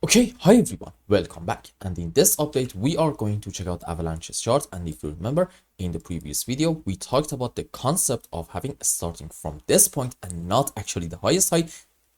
Okay, hi everyone, welcome back. And in this update, we are going to check out Avalanche's chart. And if you remember, in the previous video, we talked about the concept of having starting from this point and not actually the highest high,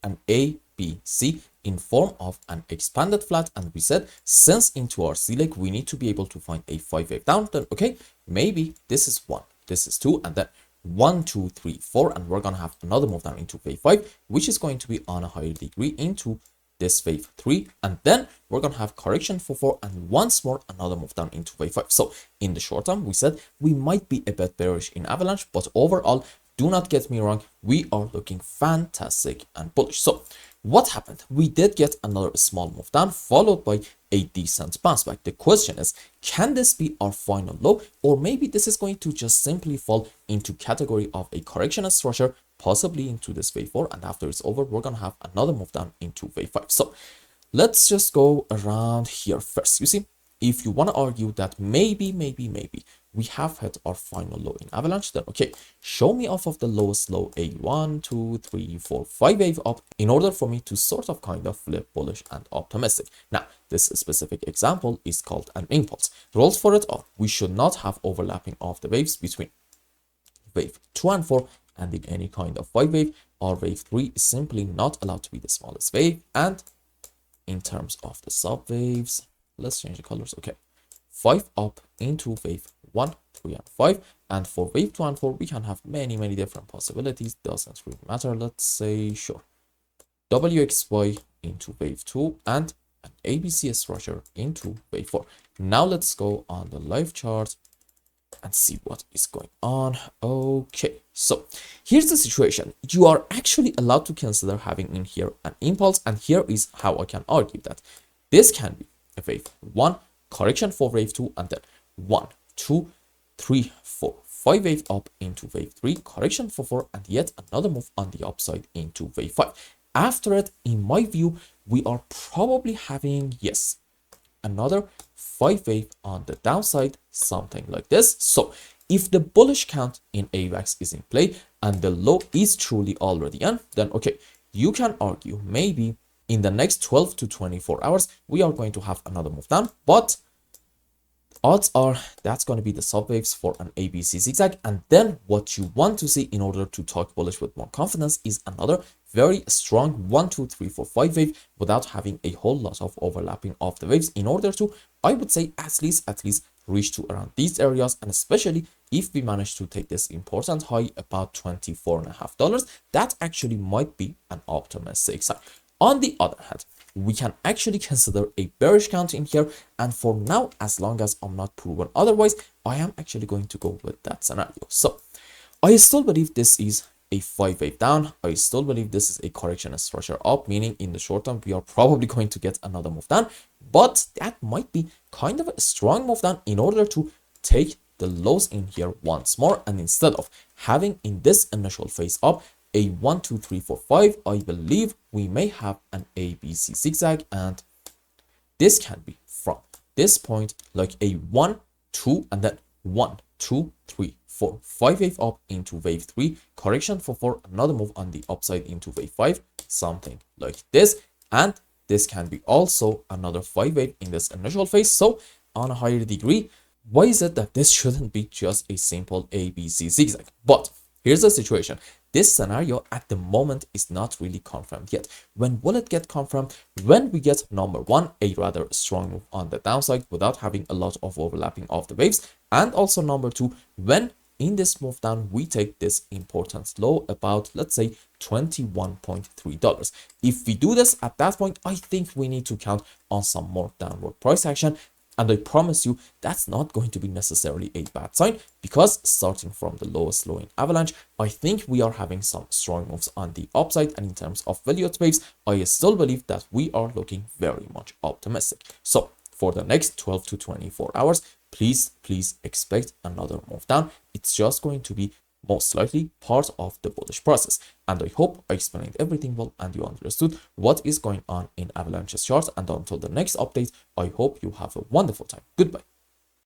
an A, B, C in form of an expanded flat. And we said, since into our C leg, we need to be able to find a 5-wave down. Then, okay, maybe this is 1, this is 2, and then 1, 2, 3, 4, and we're gonna have another move down into wave 5, which is going to be on a higher degree into this wave 3, and then we're gonna have correction for 4, and once more another move down into wave 5. So in the short term, we said we might be a bit bearish in Avalanche, but overall, do not get me wrong, we are looking fantastic and bullish. So what happened? We did get another small move down followed by a decent bounce back. The question is, can this be our final low, or maybe this is going to just simply fall into category of a correction structure, possibly into this wave 4, and after it's over, we're gonna have another move down into wave 5. So let's just go around here first. You see, if you want to argue that maybe we have hit our final low in Avalanche, then okay, show me off of the lowest low, a 1, 2, 3, 4, 5 wave up, in order for me to sort of kind of flip bullish and optimistic. Now, this specific example is called an impulse. Rules for it are, we should not have overlapping of the waves between wave 2 and 4, and in any kind of 5 wave, or wave 3 is simply not allowed to be the smallest wave. And in terms of the sub waves, let's change the colors. Okay, 5 up into wave 1, 3, and 5. And for wave 2 and 4, we can have many different possibilities. Doesn't really matter. Let's say, sure, WXY into wave 2 and an ABC structure into wave 4. Now let's go on the live chart and see what is going on. Okay, so here's the situation. You are actually allowed to consider having in here an impulse, and here is how I can argue that this can be a wave 1, correction for wave 2, and then 1, 2, 3, 4, 5 wave up into wave 3, correction for 4, and yet another move on the upside into wave 5. After it, in my view, we are probably having, yes, another 5 wave on the downside, something like this. So if the bullish count in AVAX is in play and the low is truly already on, then okay, you can argue maybe in the next 12 to 24 hours we are going to have another move down, but odds are that's going to be the sub waves for an ABC zigzag. And then what you want to see in order to talk bullish with more confidence is another very strong 1, 2, 3, 4, 5 wave without having a whole lot of overlapping of the waves, in order to, I would say, at least reach to around these areas. And especially if we manage to take this important high, about $24.50, that actually might be an optimistic sign. On the other hand, we can actually consider a bearish count in here, and for now, as long as I'm not proven otherwise, I am actually going to go with that scenario. So I still believe this is a 5 wave down. I still believe this is a correction structure up, meaning in the short term we are probably going to get another move down, but that might be kind of a strong move down in order to take the lows in here once more. And instead of having in this initial phase up a 1, 2, 3, 4, 5, I believe we may have an ABC zigzag, and this can be from this point like a 1, 2, and then 1, 2, 3, 4, 5 wave up into wave 3, correction for 4, another move on the upside into wave 5, something like this. And this can be also another 5 wave in this initial phase, so on a higher degree. Why is it that this shouldn't be just a simple ABC zigzag? But here's the situation. This scenario at the moment is not really confirmed yet. When will it get confirmed? When we get number 1, a rather strong move on the downside without having a lot of overlapping of the waves, and also number 2, when in this move down we take this important low about, let's say, $21.3. If we do this at that point, I think we need to count on some more downward price action. And I promise you, that's not going to be necessarily a bad sign, because starting from the lowest low in Avalanche, I think we are having some strong moves on the upside. And in terms of value waves, I still believe that we are looking very much optimistic. So for the next 12 to 24 hours, please expect another move down. It's just going to be most likely part of the bullish process. And I hope I explained everything well and you understood what is going on in Avalanche's chart. And until the next update, I hope you have a wonderful time. Goodbye.